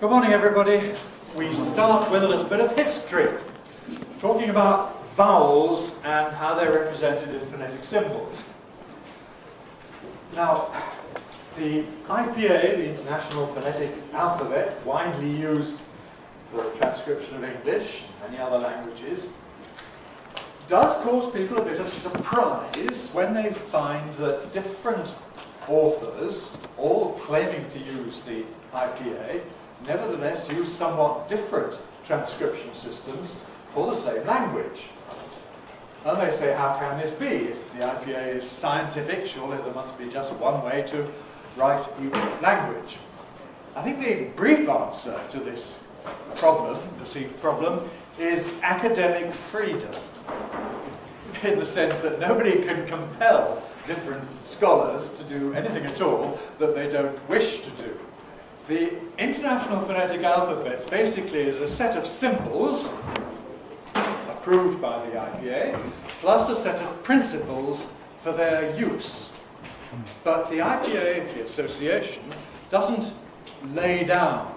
Good morning, everybody. We start with a little bit of history, talking about vowels and how they're represented in phonetic symbols. Now, the IPA, the International Phonetic Alphabet, widely used for the transcription of English and many other languages, does cause people a bit of surprise when they find that different authors, all claiming to use the IPA, nevertheless use somewhat different transcription systems for the same language. And they say, how can this be? If the IPA is scientific, surely there must be just one way to write each language. I think the brief answer to this problem, perceived problem, is academic freedom, in the sense that nobody can compel different scholars to do anything at all that they don't wish to do. The International Phonetic Alphabet basically is a set of symbols approved by the IPA, plus a set of principles for their use. But the IPA, the association, doesn't lay down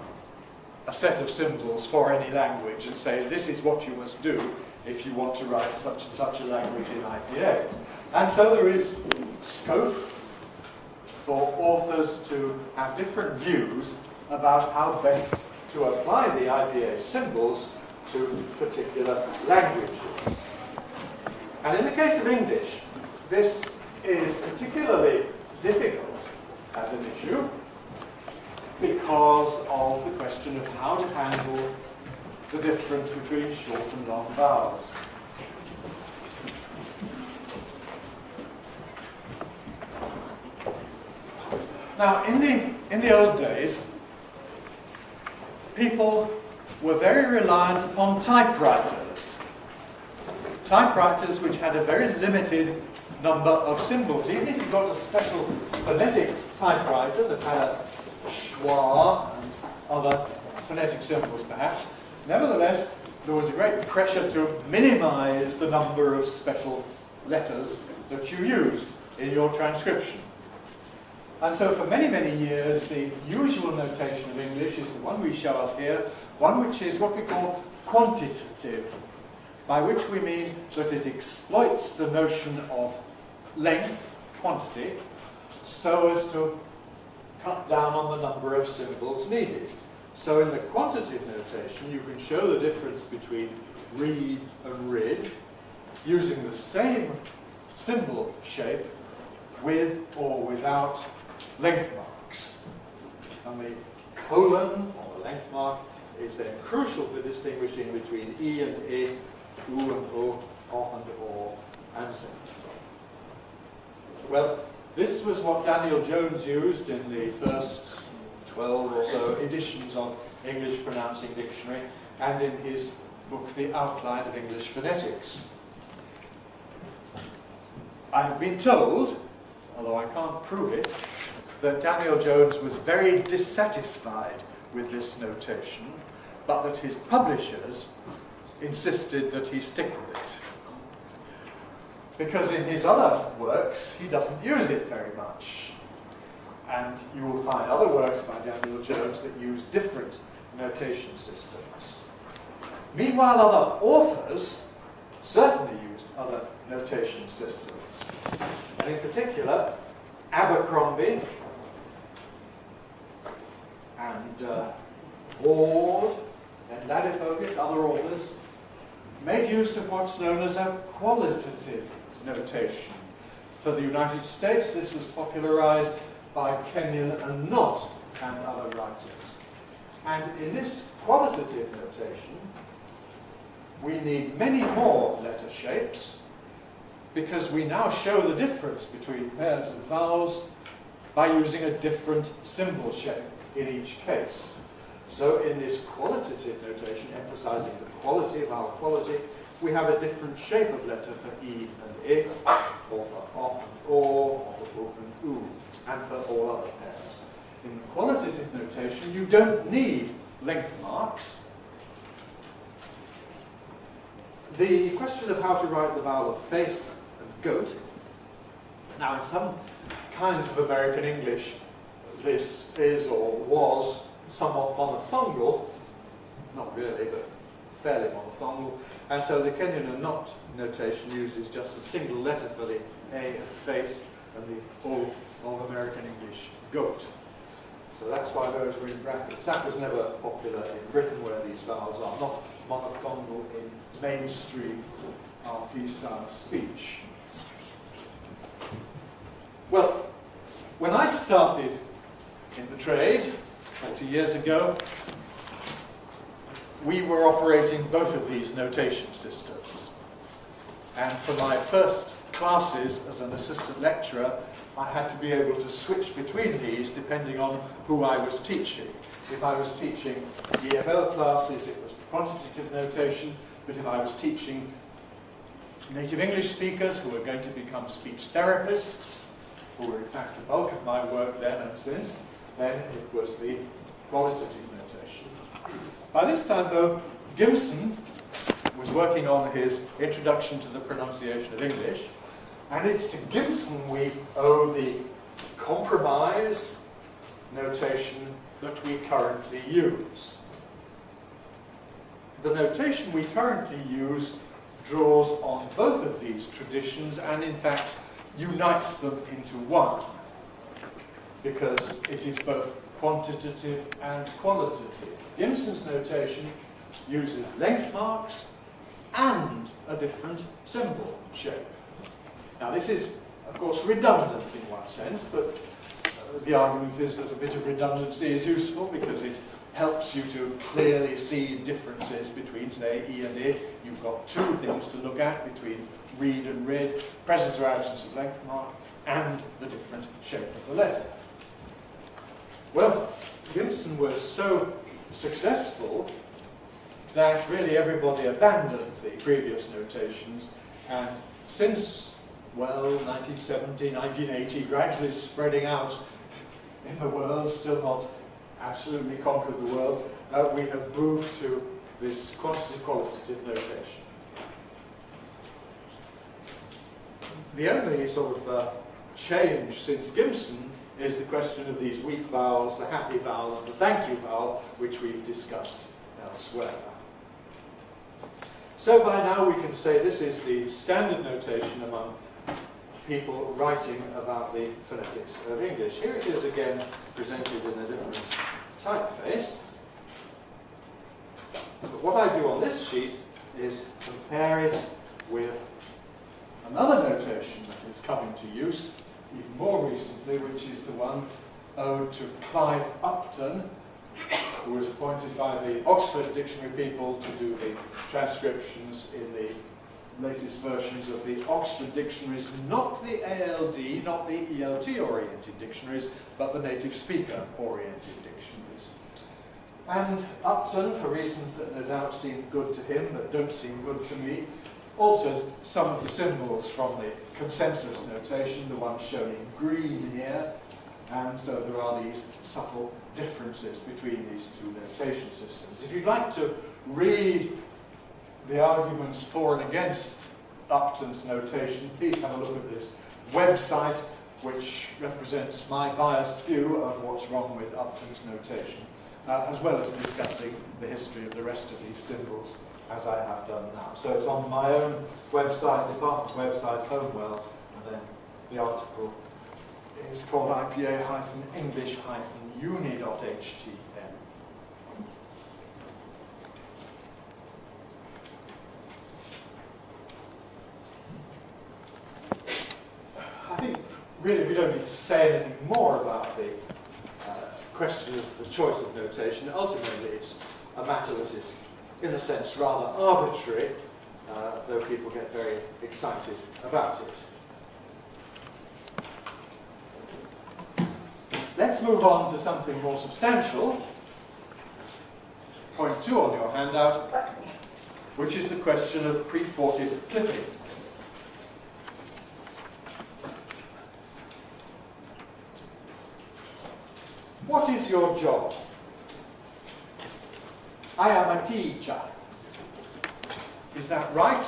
a set of symbols for any language and say, this is what you must do if you want to write such and such a language in IPA. And so there is scope for authors to have different views about how best to apply the IPA symbols to particular languages. And in the case of English, this is particularly difficult as an issue because of the question of how to handle the difference between short and long vowels. Now, in the old days, people were very reliant upon typewriters. Typewriters which had a very limited number of symbols. Even if you got a special phonetic typewriter that had a schwa and other phonetic symbols perhaps, nevertheless there was a great pressure to minimize the number of special letters that you used in your transcription. And so for many, many years, the usual notation of English is the one we show up here, one which is what we call quantitative, by which we mean that it exploits the notion of length, quantity, so as to cut down on the number of symbols needed. So in the quantitative notation, you can show the difference between read and rid using the same symbol shape with or without length marks. And the colon, or the length mark, is then crucial for distinguishing between E and I, U and O, and O, and so on. Well, this was what Daniel Jones used in the first 12 or so editions of English Pronouncing Dictionary, and in his book, The Outline of English Phonetics. I have been told, although I can't prove it, that Daniel Jones was very dissatisfied with this notation, but that his publishers insisted that he stick with it. Because in his other works, he doesn't use it very much. And you will find other works by Daniel Jones that use different notation systems. Meanwhile, other authors certainly used other notation systems. And in particular, Abercrombie and Ward and Ladefoged, other authors, made use of what's known as a qualitative notation. For the United States, this was popularized by Kenyon and Knott and other writers. And in this qualitative notation, we need many more letter shapes because we now show the difference between pairs of vowels by using a different symbol shape in each case. So in this qualitative notation, emphasizing the quality, vowel quality, we have a different shape of letter for E and I, or for O and O, or for O and U, and for all other pairs. In qualitative notation, you don't need length marks. The question of how to write the vowel of face and goat. Now, in some kinds of American English, this is or was somewhat monophongal, not really, but fairly monophongal, and so the Kenyon and Not notation uses just a single letter for the A of faith and the Old American English goat. So that's why those were in brackets. That was never popular in Britain, where these vowels are not monophongal in mainstream artisan speech. Well, when I started in the trade 40 years ago, we were operating both of these notation systems. And for my first classes as an assistant lecturer, I had to be able to switch between these depending on who I was teaching. If I was teaching EFL classes, it was the quantitative notation, but if I was teaching native English speakers who were going to become speech therapists, who were in fact the bulk of my work then and since, then it was the qualitative notation. By this time, though, Gimson was working on his Introduction to the Pronunciation of English, and it's to Gimson we owe the compromise notation that we currently use. The notation we currently use draws on both of these traditions and, in fact, unites them into one, because it is both quantitative and qualitative. Gimson's notation uses length marks and a different symbol shape. Now this is, of course, redundant in one sense, but the argument is that a bit of redundancy is useful because it helps you to clearly see differences between, say, E and I. You've got two things to look at between read and read, presence or absence of length mark, and the different shape of the letter. Well, Gimson was so successful that really everybody abandoned the previous notations, and since, well, 1970, 1980, gradually spreading out in the world, still not absolutely conquered the world, we have moved to this quantitative-qualitative notation. The only sort of change since Gimson is the question of these weak vowels, the happy vowel and the thank you vowel, which we've discussed elsewhere. So by now we can say this is the standard notation among people writing about the phonetics of English. Here it is again presented in a different typeface. But what I do on this sheet is compare it with another notation that is coming to use even more recently, which is the one owed to Clive Upton, who was appointed by the Oxford Dictionary people to do the transcriptions in the latest versions of the Oxford dictionaries, not the ALD, not the ELT-oriented dictionaries, but the native speaker-oriented dictionaries. And Upton, for reasons that no doubt seem good to him, but don't seem good to me, altered some of the symbols from the consensus notation, the one shown in green here, and so there are these subtle differences between these two notation systems. If you'd like to read the arguments for and against Upton's notation, please have a look at this website, which represents my biased view of what's wrong with Upton's notation, as well as discussing the history of the rest of these symbols, as I have done now. So it's on my own website, department's website, Homewell, and then the article is called IPA-English-uni.htm. I think really we don't need to say anything more about the question of the choice of notation. Ultimately it's a matter that is, in a sense, rather arbitrary, though people get very excited about it. Let's move on to something more substantial. Point 2 on your handout, which is the question of pre-fortis clipping. What is your job? I am a teacher. Is that right?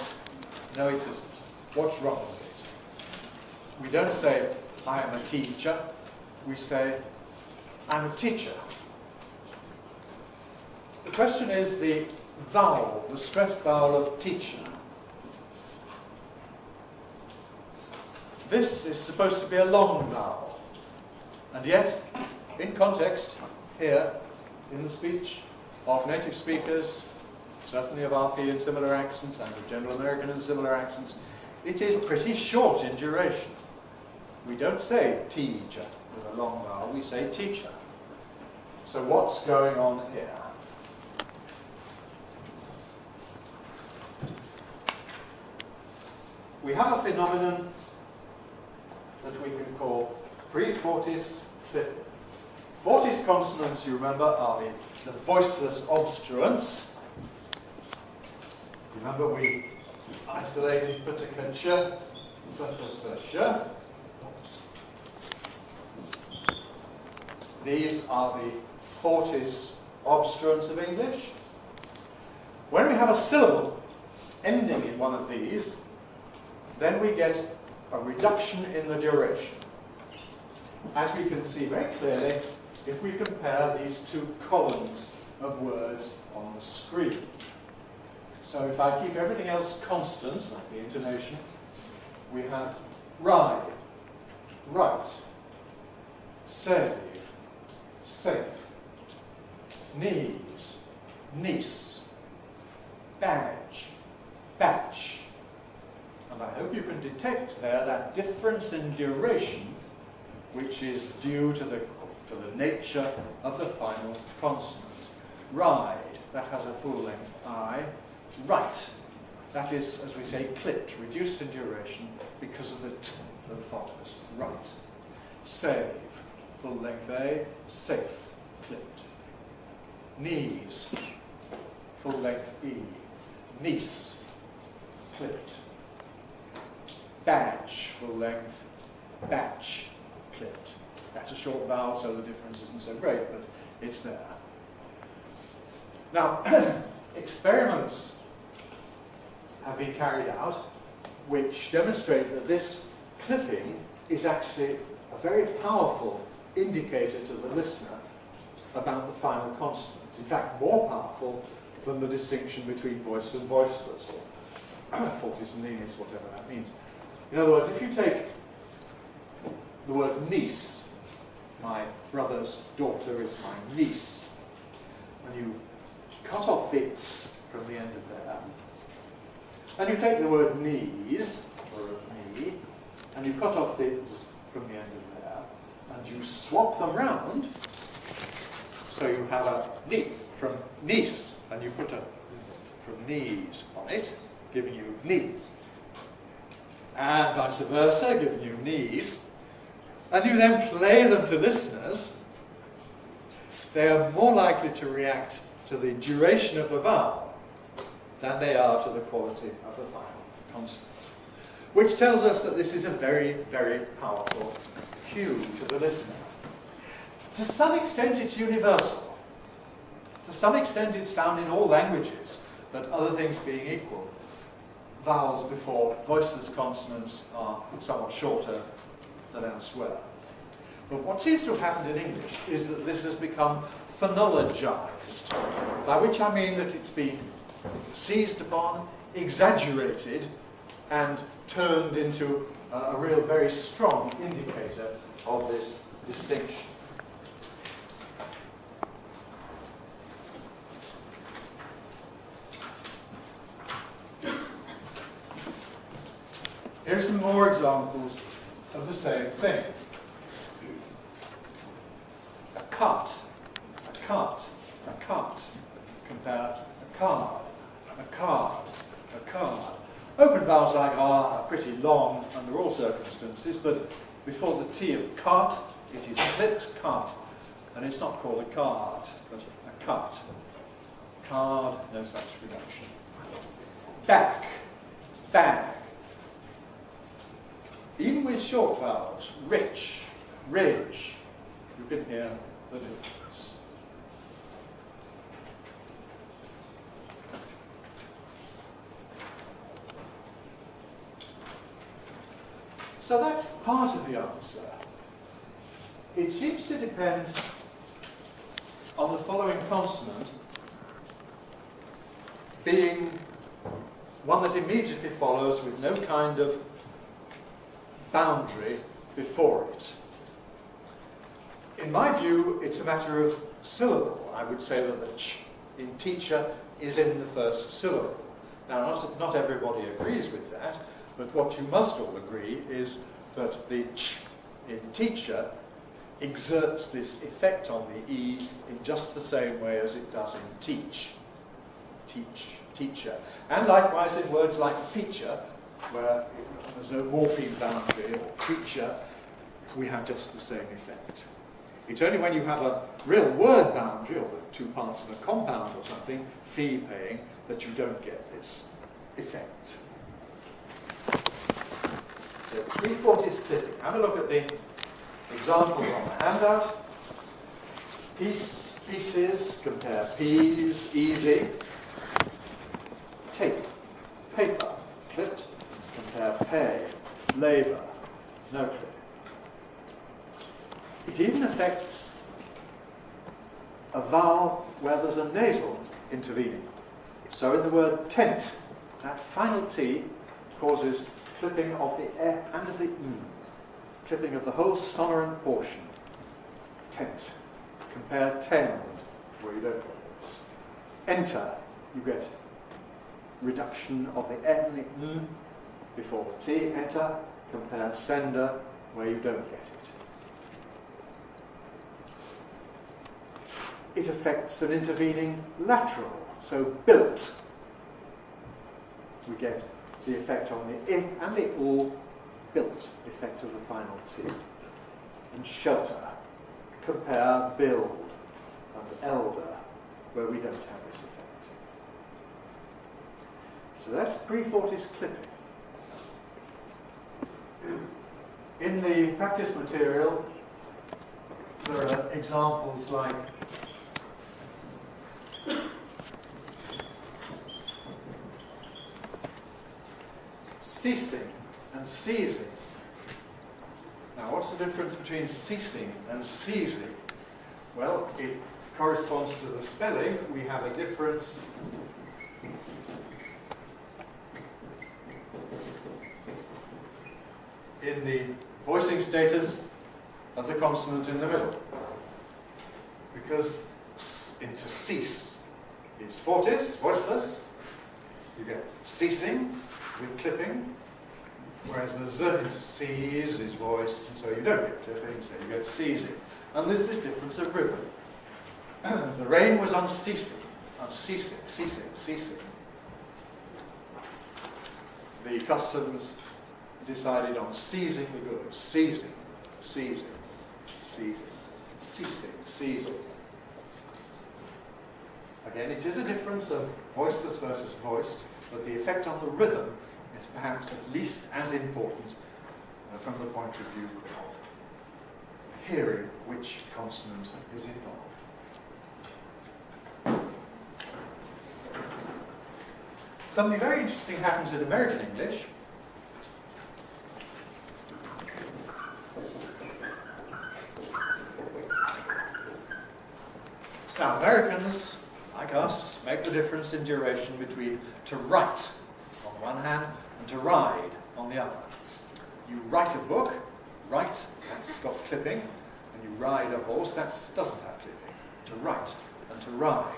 No, it isn't. What's wrong with it? We don't say, I am a teacher. We say, I'm a teacher. the question is the vowel, the stressed vowel of teacher. This is supposed to be a long vowel, and yet, in context, here, in the speech of native speakers, certainly of RP and similar accents, and of General American and similar accents, it is pretty short in duration. We don't say teacher with a long vowel, we say teacher. So what's going on here? We have a phenomenon that we can call pre-fortis clipping. Fortis consonants, you remember, are the voiceless obstruents. Remember we isolated sh, sh. These are the fortis obstruents of English. When we have a syllable ending in one of these, then we get a reduction in the duration. As we can see very clearly if we compare these two columns of words on the screen. So if I keep everything else constant, like the intonation, we have ride, right, save, safe, knees, niece, badge, batch. And I hope you can detect there that difference in duration which is due to the nature of the final consonant. Ride, that has a full length I. Right, that is, as we say, clipped, reduced in duration because of the t that follows. Right. Save, full length A. Safe, clipped. Knees, full length E. Niece, clipped. Badge, full length, batch, clipped. That's a short vowel, so the difference isn't so great, but it's there. Now, experiments have been carried out which demonstrate that this clipping is actually a very powerful indicator to the listener about the final consonant. In fact, more powerful than the distinction between voiced and voiceless, or fortis and lenis, whatever that means. In other words, if you take the word niece, my brother's daughter is my niece, and you cut off the "ts" from the end of there, and you take the word knees, or of knee, and you cut off the "ts" from the end of there, and you swap them round, so you have a knee from niece, and you put a from knees on it, giving you knees. And vice versa, giving you knees, and you then play them to listeners, they are more likely to react to the duration of the vowel than they are to the quality of the final consonant. Which tells us that this is a very, very powerful cue to the listener. To some extent it's universal. To some extent it's found in all languages, but other things being equal, vowels before voiceless consonants are somewhat shorter than elsewhere. But what seems to have happened in English is that this has become phonologized, by which I mean that it's been seized upon, exaggerated, and turned into a real very strong indicator of this distinction. Here are some more examples of the same thing. A cart, a cart, a cart. Compare a card, a card, a card. Open vowels like R are pretty long under all circumstances, but before the T of cart, it is clipped cart, and it's not called a card, but a cart. Card, no such reduction. Back, bag. Even with short vowels, rich, ridge, you can hear the difference. So that's part of the answer. It seems to depend on the following consonant being one that immediately follows with no kind of boundary before it. In my view, it's a matter of syllable. I would say that the ch in teacher is in the first syllable. Now, not everybody agrees with that, but what you must all agree is that the ch in teacher exerts this effect on the E in just the same way as it does in teach. Teach, teacher. And likewise in words like feature, where there's no morpheme boundary, or creature, we have just the same effect. It's only when you have a real word boundary, or the two parts of a compound or something, fee paying, that you don't get this effect. So 3/4 clipping. Have a look at the examples on the handout. Piece, pieces, compare peas, easy. Tape, paper, clipped, compare pay, labour, no clip. It even affects a vowel where there's a nasal intervening. So in the word tent, that final T causes clipping of the E and of the E, clipping of the whole sonorant portion. Tent. Compare tend, where you don't get this. Enter, you get reduction of the E and the E before the T. Enter. Compare sender, where you don't get it. It affects an intervening lateral, so built. We get the effect on the I and the U, built, effect of the final T. And shelter, compare build, and elder, where we don't have this effect. So that's 3/4 clipping. In the practice material, there are examples like ceasing and seizing. Now, what's the difference between ceasing and seizing? Well, it corresponds to the spelling. We have a difference in the voicing status of the consonant in the middle. Because s into cease is fortis, voiceless. You get ceasing with clipping, whereas the z into seize is voiced, and so you don't get clipping, so you get seizing. And there's this difference of rhythm. The rain was unceasing, unceasing, ceasing, ceasing. The customs decided on seizing the goods, seizing, seizing, seizing, ceasing, seizing. Again, it is a difference of voiceless versus voiced, but the effect on the rhythm is perhaps at least as important from the point of view of hearing which consonant is involved. Something very interesting happens in American English. Now, Americans, like us, make the difference in duration between to write on one hand and to ride on the other. You write a book, write, that's got clipping, and you ride a horse, that doesn't have clipping. To write and to ride.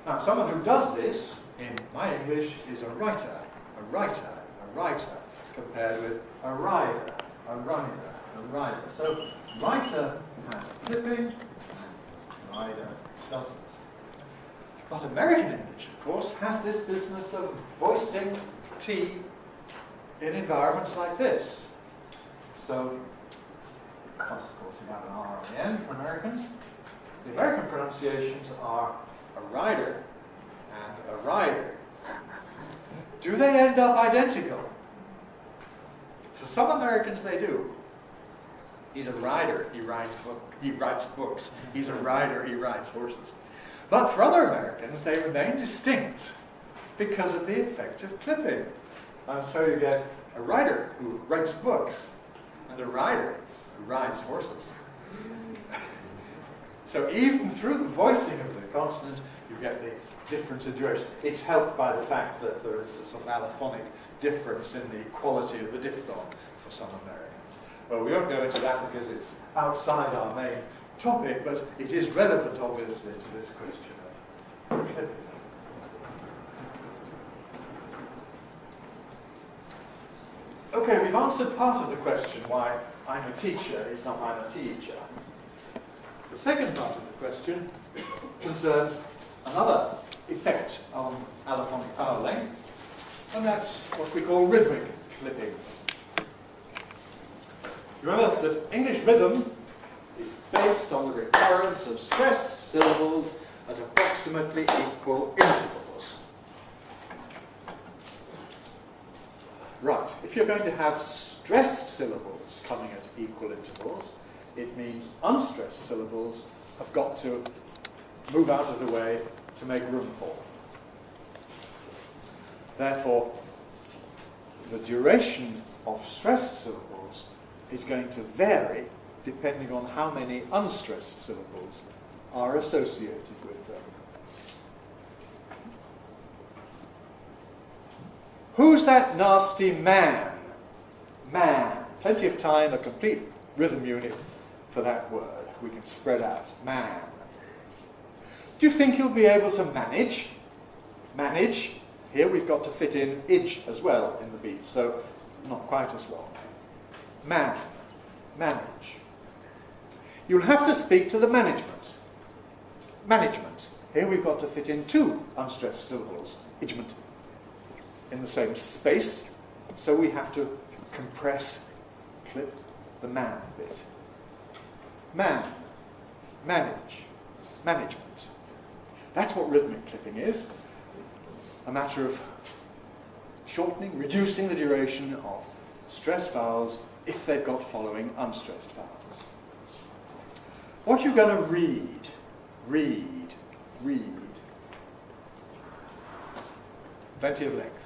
Now, someone who does this, in my English, is a writer, a writer, a writer, compared with a rider, a rider, a rider. So, writer has clipping, and rider doesn't. But American English, of course, has this business of voicing T in environments like this. So, plus of course you have an R on the end for Americans. The American pronunciations are a rider and a rider. Do they end up identical? For some Americans they do. He's a rider, he writes books. He's a rider, he rides horses. But for other Americans, they remain distinct because of the effect of clipping. And so you get a writer who writes books and a rider who rides horses. So even through the voicing of the consonant, you get the difference in duration. It's helped by the fact that there is a sort of allophonic difference in the quality of the diphthong for some Americans. Well, we won't go into that because it's outside our main topic, but it is relevant, obviously, to this question of clipping. Okay, we've answered part of the question why I'm a teacher is not I'm a teacher. The second part of the question concerns another effect on allophonic vowel length, and that's what we call rhythmic clipping. Remember that English rhythm is based on the recurrence of stressed syllables at approximately equal intervals. Right, if you're going to have stressed syllables coming at equal intervals, it means unstressed syllables have got to move out of the way to make room for them. Therefore, the duration of stressed syllables is going to vary depending on how many unstressed syllables are associated with them. Who's that nasty man? Man. Plenty of time, a complete rhythm unit for that word. We can spread out. Man. Do you think you'll be able to manage? Manage. Here we've got to fit in idge as well in the beat, so not quite as long. Man. Manage. You'll have to speak to the management. Management. Here we've got to fit in two unstressed syllables. Idgement. In the same space, so we have to compress, clip the man bit. Man, manage, management. That's what rhythmic clipping is. A matter of shortening, reducing the duration of stressed vowels if they've got following unstressed vowels. What you're going to read. Plenty of length.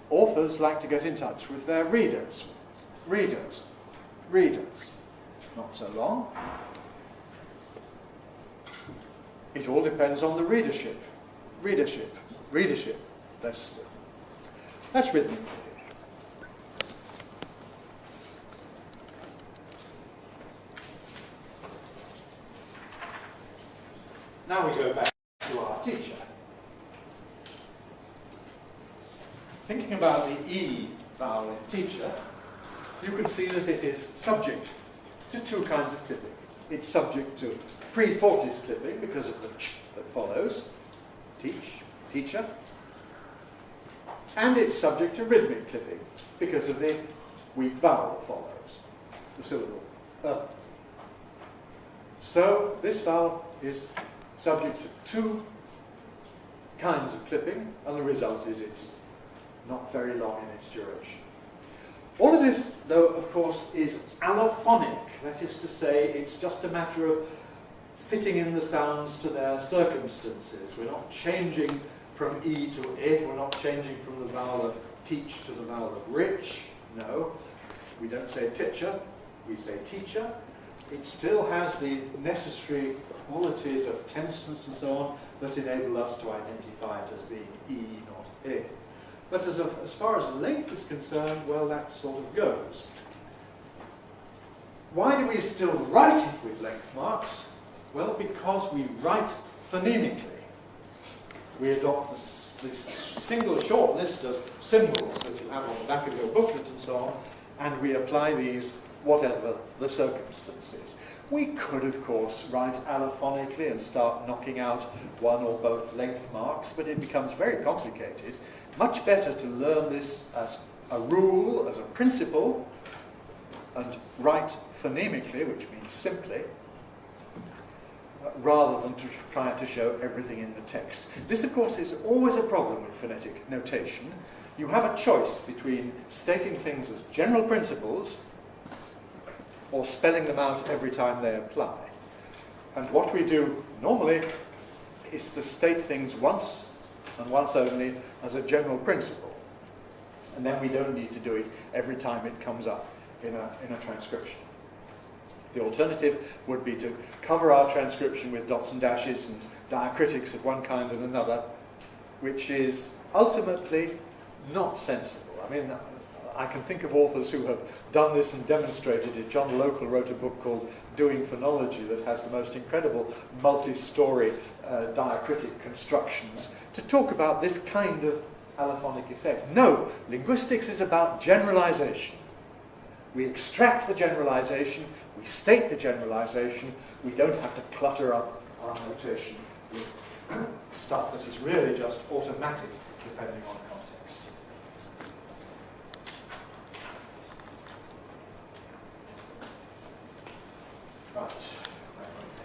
Authors like to get in touch with their readers. Readers. Not so long. It all depends on the readership. Readership. That's rhythmic. Now we go back to our teacher. Thinking about the E vowel in teacher, you can see that it is subject to two kinds of clipping. It's subject to pre-fortis clipping because of the ch that follows, teach, teacher, and it's subject to rhythmic clipping because of the weak vowel that follows, the syllable So this vowel is subject to two kinds of clipping, and the result is it's not very long in its duration. All of this, though, of course, is allophonic. That is to say, it's just a matter of fitting in the sounds to their circumstances. We're not changing from E to I. We're not changing from the vowel of teach to the vowel of rich. No, we don't say teacher. We say teacher. It still has the necessary qualities of tenseness and so on that enable us to identify it as being E, not I. But as far as length is concerned, well, that sort of goes. Why do we still write it with length marks? Well, because we write phonemically. We adopt this single short list of symbols that you have on the back of your booklet and so on, and we apply these whatever the circumstances. We could, of course, write allophonically and start knocking out one or both length marks, but it becomes very complicated. Much better to learn this as a rule, as a principle, and write phonemically, which means simply, rather than to try to show everything in the text. This, of course, is always a problem with phonetic notation. You have a choice between stating things as general principles or spelling them out every time they apply. And what we do normally is to state things once and once only as a general principle. And then we don't need to do it every time it comes up in a transcription. The alternative would be to cover our transcription with dots and dashes and diacritics of one kind and another, which is ultimately not sensible. I mean, I can think of authors who have done this and demonstrated it. John Local wrote a book called Doing Phonology that has the most incredible multi-story diacritic constructions to talk about this kind of allophonic effect. No, linguistics is about generalization. We extract the generalization, we state the generalization, we don't have to clutter up our notation with stuff that is really just automatic depending on context. Right,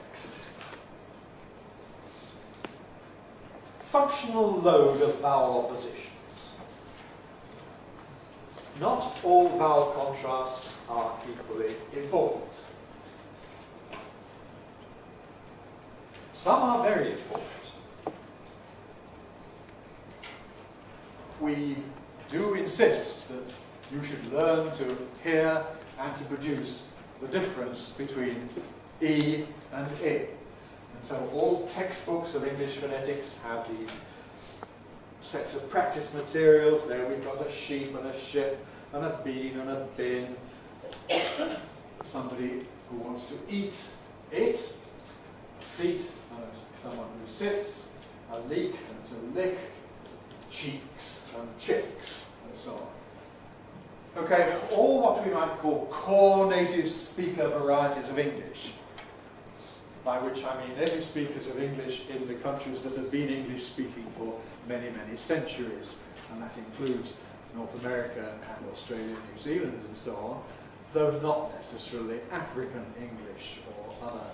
next. Functional load of vowel oppositions. Not all vowel contrasts are equally important. Some are very important. We do insist that you should learn to hear and to produce the difference between E and I. And so all textbooks of English phonetics have these sets of practice materials. There we've got a sheep and a ship and a bean and a bin. Somebody who wants to eat, eat. Seat, someone who sits. A leak and to lick. Cheeks and chicks and so on. Okay, all what we might call core native speaker varieties of English, by which I mean native speakers of English in the countries that have been English speaking for many, many centuries, and that includes North America and Australia, New Zealand and so on, though not necessarily African English or other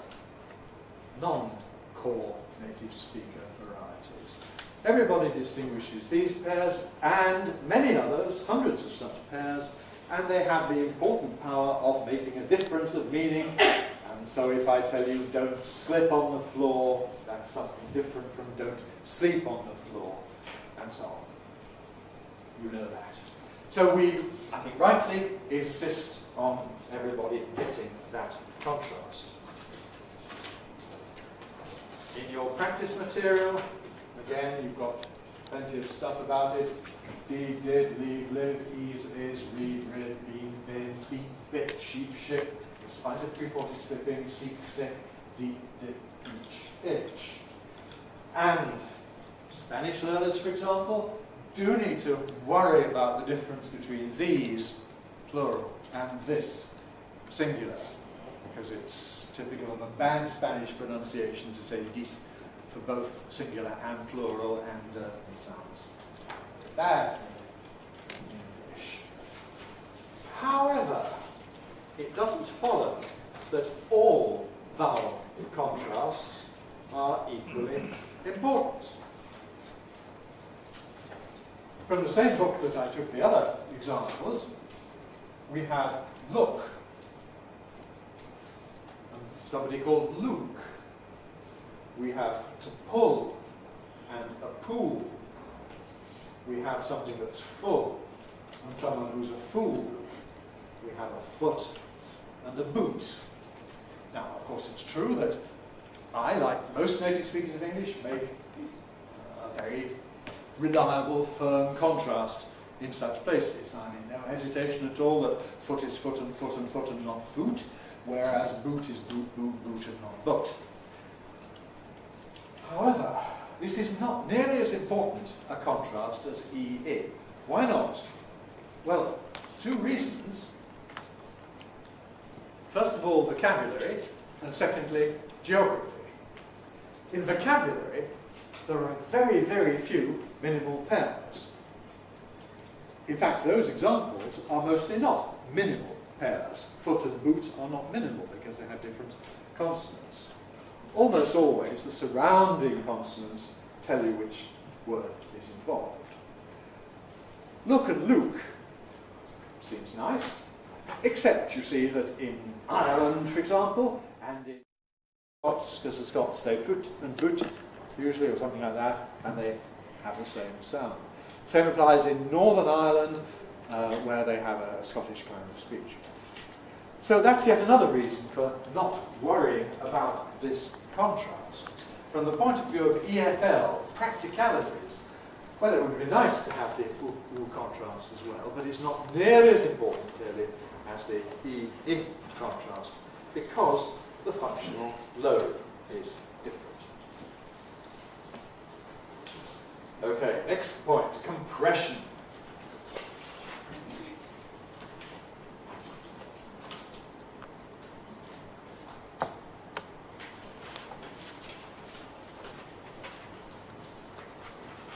non-core native speaker varieties. Everybody distinguishes these pairs and many others, hundreds of such pairs, and they have the important power of making a difference of meaning. And so if I tell you don't slip on the floor, that's something different from don't sleep on the floor, and so on. You know that. So we, I think rightly, insist on everybody getting that contrast. In your practice material, again, you've got plenty of stuff about it. Did, did, leave, live, ease, is, read, rid, been, been, beat, bit, sheep, ship, in spite of 340 slipping, seek, sick, deep, dip, each, itch. And Spanish learners, for example, do need to worry about the difference between these, plural, and this, singular, because it's typical of a bad Spanish pronunciation to say dis for both singular and plural, and it sounds bad in English. However, it doesn't follow that all vowel contrasts are equally important. From the same book that I took the other examples, we have look, and somebody called Luke. We have to pull and a pool. We have something that's full and someone who's a fool. We have a foot and a boot. Now, of course, it's true that I, like most native speakers of English, make a very reliable, firm contrast in such places. I mean, no hesitation at all that foot is foot and foot and foot and not foot, whereas boot is boot, boot, boot and not boot. However, this is not nearly as important a contrast as E-I. Why not? Well, two reasons. First of all, vocabulary, and secondly, geography. In vocabulary, there are very, very few minimal pairs. In fact, those examples are mostly not minimal pairs. Foot and boot are not minimal because they have different consonants. Almost always, the surrounding consonants tell you which word is involved. Look and Luke seems nice, except you see that in Ireland, for example, and in Scots, because the Scots say foot and boot, usually, or something like that, and they have the same sound. Same applies in Northern Ireland, where they have a Scottish kind of speech. So that's yet another reason for not worrying about this contrast. From the point of view of EFL, practicalities, well, it would be nice to have the U contrast as well, but it's not nearly as important, clearly, as the E contrast, because the functional load is different. Okay, next point, compression.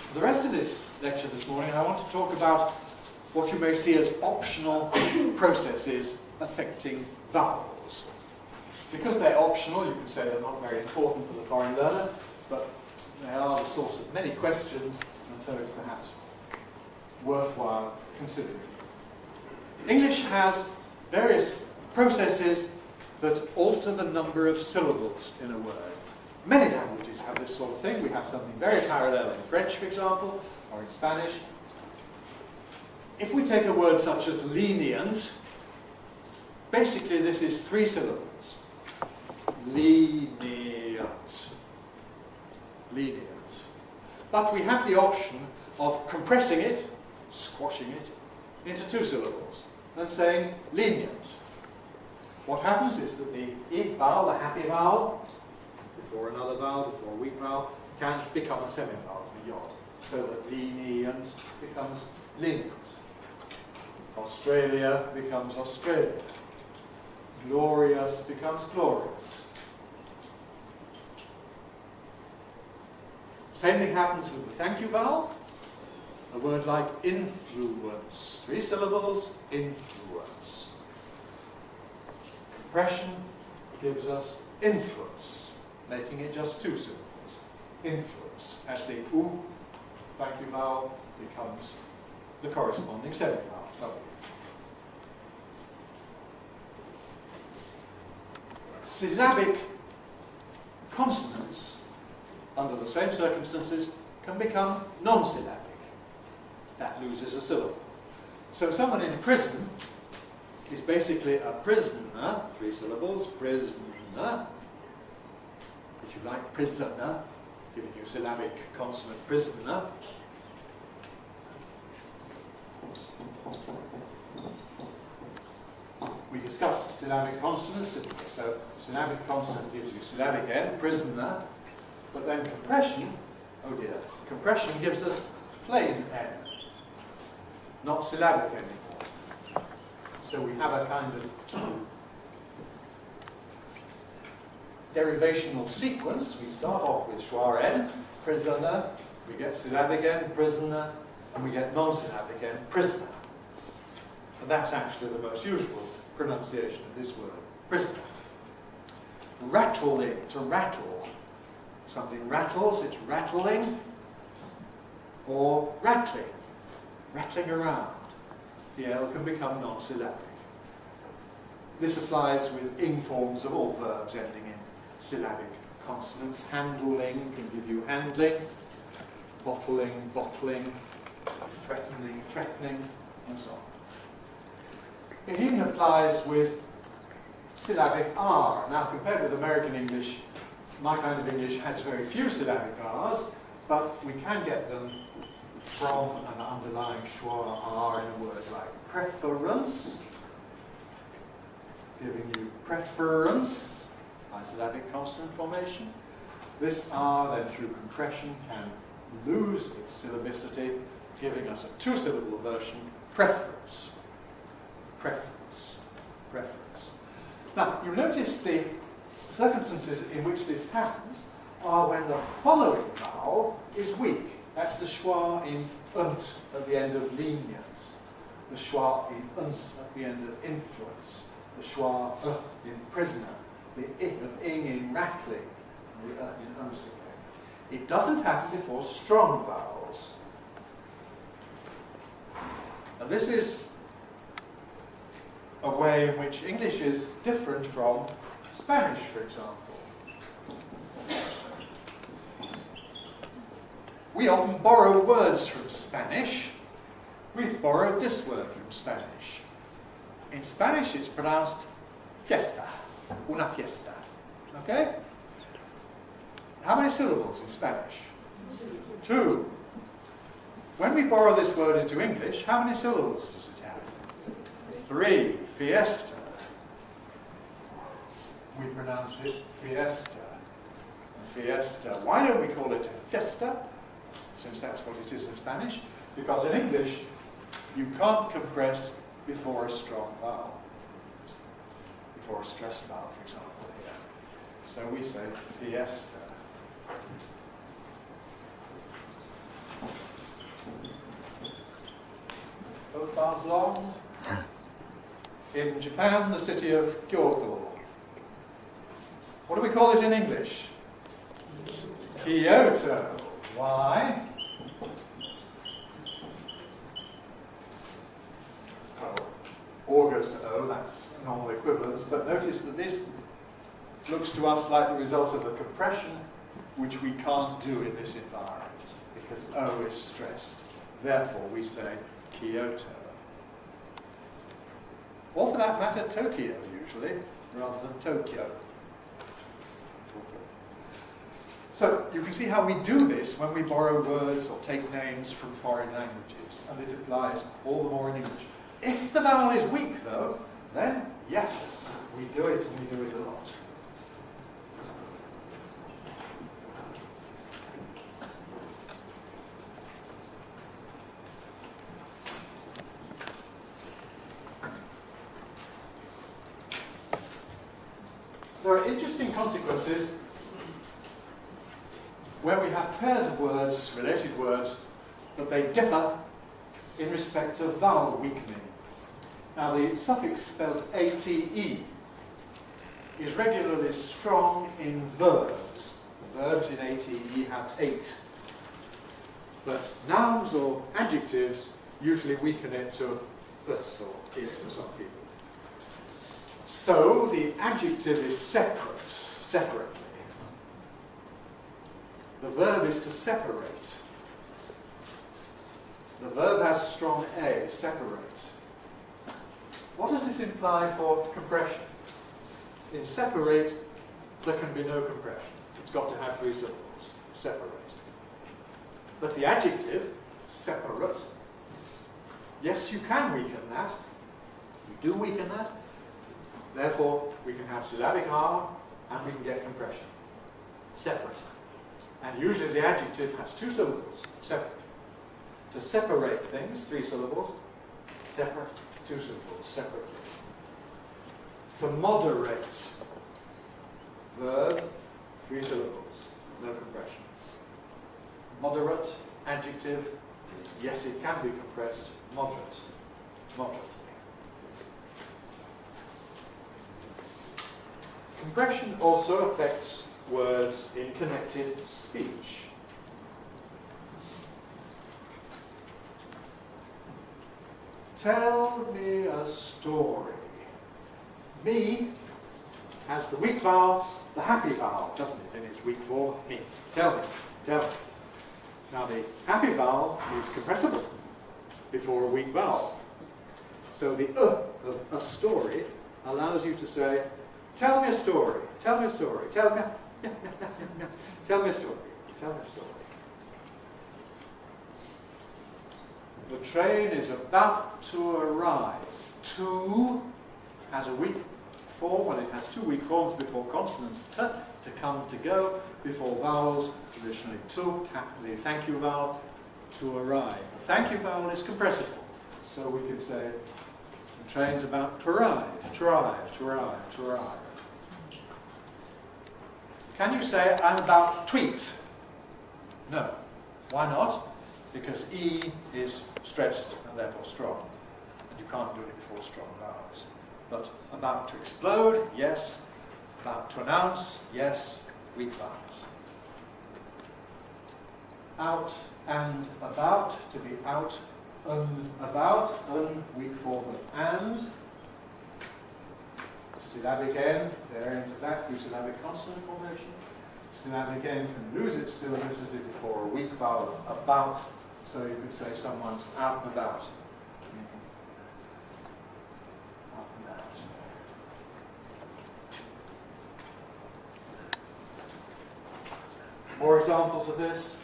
For the rest of this lecture this morning, I want to talk about what you may see as optional processes affecting vowels. Because they're optional, you can say they're not very important for the foreign learner, but they are the source of many questions, and so it's perhaps worthwhile considering. English has various processes that alter the number of syllables in a word. Many languages have this sort of thing. We have something very parallel in French, for example, or in Spanish. If we take a word such as lenient, basically this is 3 syllables. Lenient. Lenient. But we have the option of compressing it, squashing it, into 2 syllables, and saying lenient. What happens is that the I vowel, the happy vowel, before another vowel, before a weak vowel, can become a semivowel, a yod, so that lenient becomes lenient. Australia becomes Australia. Glorious becomes glorious. Same thing happens with the thank you vowel. A word like influence. 3 syllables, influence. Compression gives us influence, making it just 2 syllables. Influence, as the U thank you vowel becomes the corresponding semivowel. Syllabic consonants, under the same circumstances, can become non-syllabic. That loses a syllable. So someone in prison is basically a prisoner, 3 syllables, prisoner. If you like, prisoner, giving you syllabic consonant prisoner. We discussed syllabic consonants, didn't we? So syllabic consonant gives you syllabic N, prisoner, but then compression, oh dear, compression gives us plain N, not syllabic anymore. So we have a kind of derivational sequence. We start off with schwa N, prisoner, we get syllabic N, prisoner, and we get non-syllabic N, prisoner. And that's actually the most usual pronunciation of this word, prisoner. Rattling, to rattle. Something rattles, it's rattling, or rattling, rattling around. The L can become non-syllabic. This applies with ing forms of all verbs ending in syllabic consonants. Handling can give you handling, bottling, bottling, threatening, threatening, and so on. It even applies with syllabic R. Now, compared with American English, my kind of English has very few syllabic R's, but we can get them from an underlying schwa R in a word like preference, giving you preference by syllabic consonant formation. This R, then through compression, can lose its syllabicity, giving us a 2-syllable version, preference. Preference. Preference. Now, you notice the circumstances in which this happens are when the following vowel is weak. That's the schwa in unt at the end of lenient, the schwa in uns at the end of influence, the schwa in prisoner, the I of ing in rattling, and the in uns again. It doesn't happen before strong vowels. And this is a way in which English is different from Spanish, for example. We often borrow words from Spanish. We've borrowed this word from Spanish. In Spanish it's pronounced fiesta, una fiesta. Okay? How many syllables in Spanish? 2. When we borrow this word into English, how many syllables does it have? 3. Fiesta. We pronounce it fiesta. Fiesta. Why don't we call it fiesta? Since that's what it is in Spanish. Because in English, you can't compress before a strong vowel. Before a stressed vowel, for example, here. So we say fiesta. Both vowels long. In Japan, the city of Kyoto. What do we call it in English? Kyoto. Why? So, O goes to O, that's normal equivalence, but notice that this looks to us like the result of a compression, which we can't do in this environment, because O is stressed. Therefore, we say Kyoto. Or for that matter, Tokyo, usually, rather than Tokyo. So you can see how we do this when we borrow words or take names from foreign languages, and it applies all the more in English. If the vowel is weak, though, then yes, we do it, and we do it a lot. There are interesting consequences where we have pairs of words, related words, but they differ in respect of vowel weakening. Now the suffix spelled ate is regularly strong in verbs. The verbs in ate have 8. But nouns or adjectives usually weaken it to us or it for some people. So the adjective is separately. The verb is to separate. The verb has a strong A, separate. What does this imply for compression? In separate, there can be no compression. It's got to have 3 syllables, separate. But the adjective, separate, yes, you can weaken that. You do weaken that. Therefore, we can have syllabic R and we can get compression. Separate. And usually the adjective has 2 syllables, separate. To separate things, 3 syllables, separate, 2 syllables, separately. To moderate, verb, 3 syllables, no compression. Moderate, adjective, yes, it can be compressed, moderate, moderately. Compression also affects words in connected speech. Tell me a story. Me has the weak vowel, the happy vowel, doesn't it, in its weak form? Me. Tell me. Tell me. Now the happy vowel is compressible before a weak vowel. So the of a story allows you to say, tell me a story, tell me a story, tell me, tell me a story, tell me a story. The train is about to arrive. To has a weak form, well, it has 2 weak forms before consonants, to come, to go, before vowels, traditionally to, the thank you vowel, to arrive. The thank you vowel is compressible, so we could say, the train's about to arrive, to arrive, to arrive, to arrive. Can you say, I'm about to tweet? No. Why not? Because E is stressed and therefore strong. And you can't do it before strong vowels. But about to explode, yes. About to announce, yes. Weak vowels. Out and about, to be out and about, weak form of and. Syllabic N, there into that through syllabic consonant formation. Syllabic N can lose its syllabicity before a weak vowel of about, so you could say someone's out and about. Out and about. More examples of this.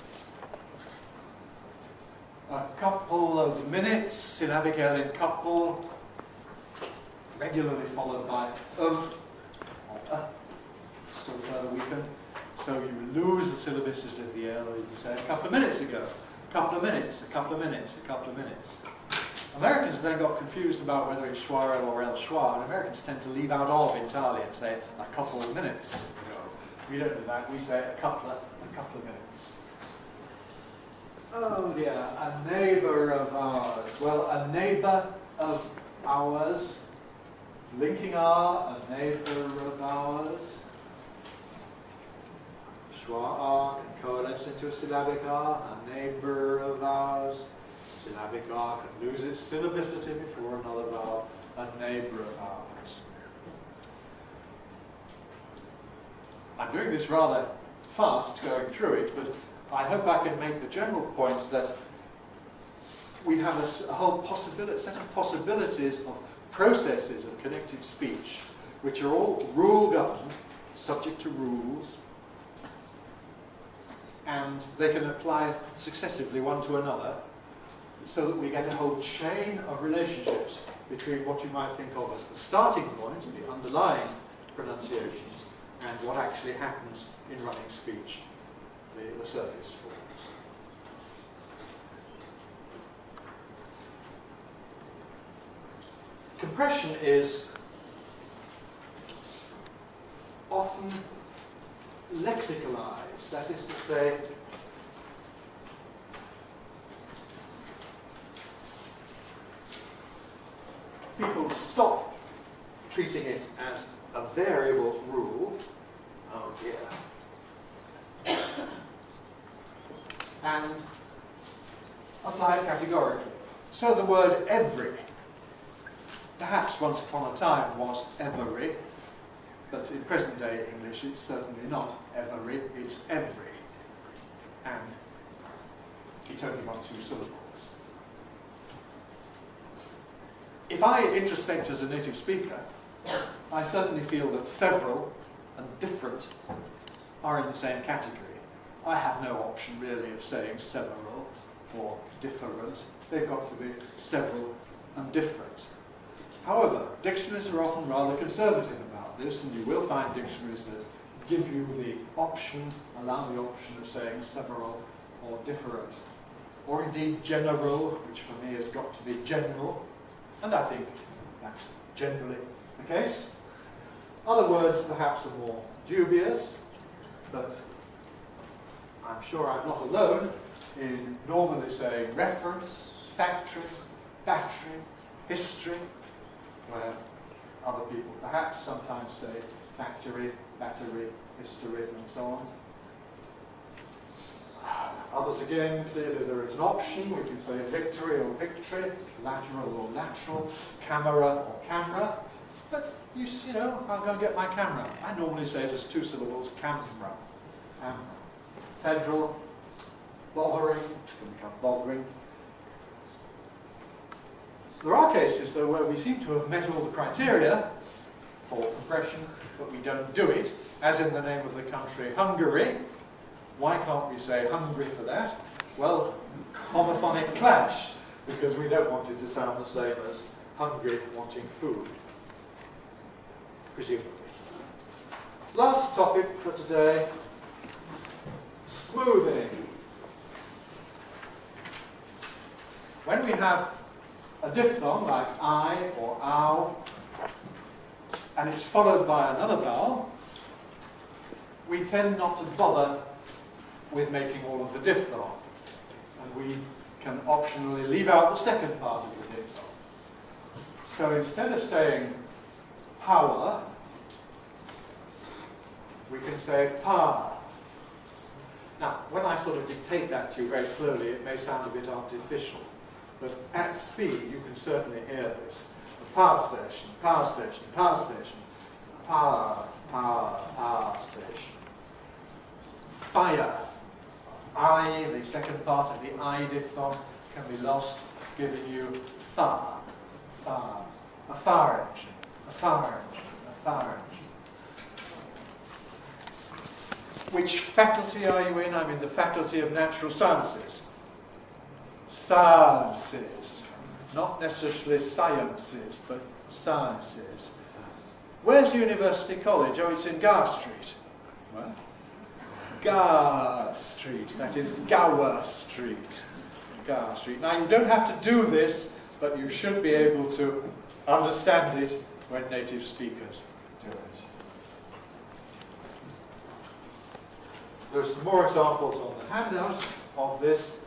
A couple of minutes, syllabic L in couple, regularly followed by of, or still further weakened. So you lose the syllabicity of the L, you say a couple of minutes ago, a couple of minutes, a couple of minutes, a couple of minutes. Americans then got confused about whether it's schwa or el schwa, and Americans tend to leave out of entirely and say a couple of minutes. We don't do that, we say a couple of minutes. Oh dear, a neighbour of ours. Well, a neighbour of ours, linking R, a neighbour of ours. Schwa R can coalesce into a syllabic R, a neighbour of ours. Syllabic R can lose its syllabicity before another vowel, a neighbour of ours. I'm doing this rather fast going through it, but I hope I can make the general point that we have a whole set of possibilities of processes of connected speech, which are all rule governed, subject to rules, and they can apply successively one to another, so that we get a whole chain of relationships between what you might think of as the starting point, the underlying pronunciations, and what actually happens in running speech, the surface forms. Compression is often lexicalized, that is to say, people stop treating it as a variable rule, oh dear, and apply it categorically. So the word every, perhaps once upon a time was every, but in present day English it's certainly not every, it's every, and it's only 1 2 syllables. If I introspect as a native speaker, I certainly feel that several and different are in the same category. I have no option really of saying several or different. They've got to be several and different. However, dictionaries are often rather conservative about this, and you will find dictionaries that give you the option, allow the option of saying several or different. Or indeed general, which for me has got to be general. And I think that's generally the case. Other words perhaps are more dubious, but I'm sure I'm not alone in normally saying reference, factory, battery, history, where other people perhaps sometimes say factory, battery, history, and so on. Others again, clearly there is an option. We can say victory or victory, lateral or lateral, camera or camera. But you know, I'll go and get my camera. I normally say just 2 syllables, camera. Camera. Federal, bothering, can become bothering. There are cases, though, where we seem to have met all the criteria for compression, but we don't do it, as in the name of the country Hungary. Why can't we say hungry for that? Well, homophonic clash, because we don't want it to sound the same as hungry wanting food, presumably. Last topic for today, smoothing. When we have a diphthong like I or ow, and it's followed by another vowel, we tend not to bother with making all of the diphthong, and we can optionally leave out the second part of the diphthong. So instead of saying power, we can say pa. Now, when I sort of dictate that to you very slowly, it may sound a bit artificial, but at speed you can certainly hear this. Power station, power station, power station, power, power, power station. Fire. I, the second part of the I diphthong, can be lost, giving you far, far. A fire engine, a fire engine, a fire engine. Which faculty are you in? I'm in the Faculty of Natural Sciences. Sciences. Not necessarily sciences, but sciences. Where's University College? Oh, it's in Gower Street. Where? Gower Street. That is Gower Street. Gower Street. Now, you don't have to do this, but you should be able to understand it when native speakers do it. There are some more examples on the handout of this.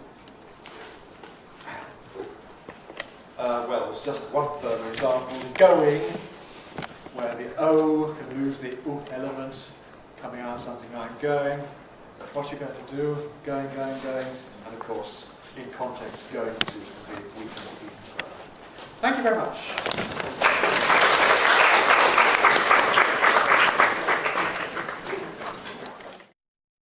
Well, there's just one further example, going, where the O can lose the U element, coming out something like going. What you're going to do, going, and of course, in context, going to be weaker. Thank you very much.